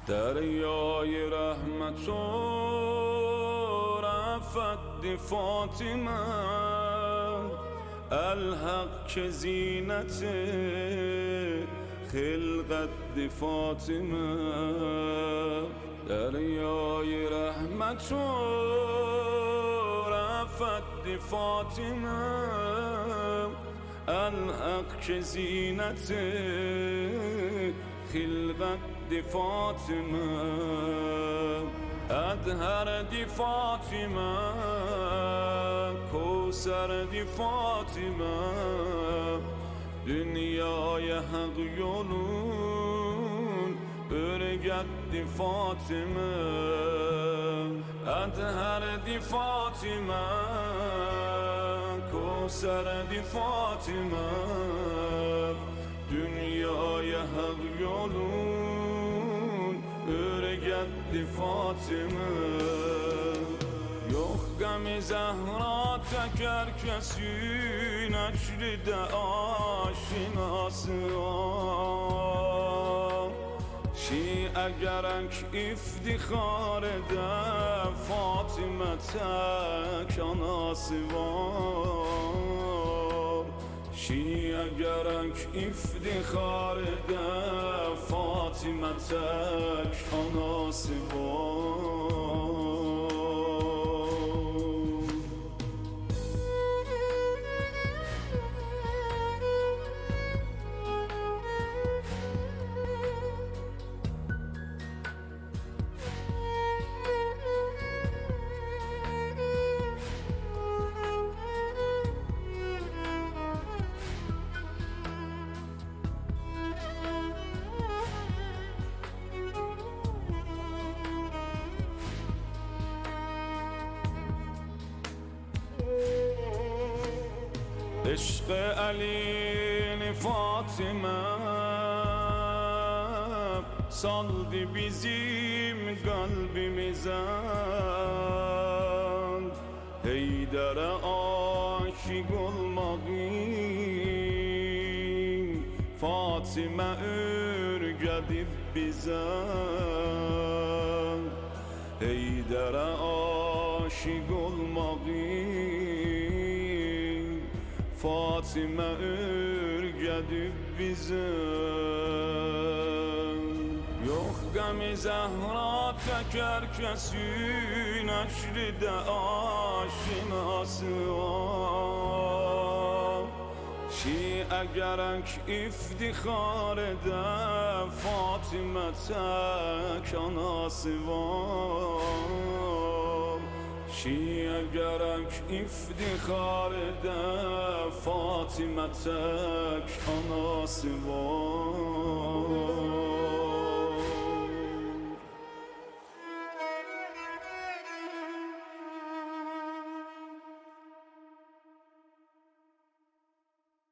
دریای رحمت و رفت فاطمه الحق که زینت خلقت فاطمه دریای رحمت و رفت فاطمه الحق که زینت خلقت فاطمه ادهر دی فاطمه کوثر دی فاطمه dünyaya hak yolun örgətti Fatimə Ədhərdi Fatimə Kovsərdi Fatimə dünyaya hak yolun örgətti Fatimə Yok gam-i Zehra teker kesin Eşride aşinası var Şi'e gerek iftihar ede Fatime tek anası var Şi'e gerek iftihar ede Fatime tek anası var عشق علی فاطمه saldı bizim kalbimizden Heyder'e aşık olmağı Fatime örgədib bize Heyder'e aşık olmağı Fatime örgədib bizə Yox qəm-i Zəhra təkər kəsin Əşridə aşinası var Şiə gərək iftixar edə Fatimə tək anası var Şiə gərək iftixar edə Fatimə tək anası var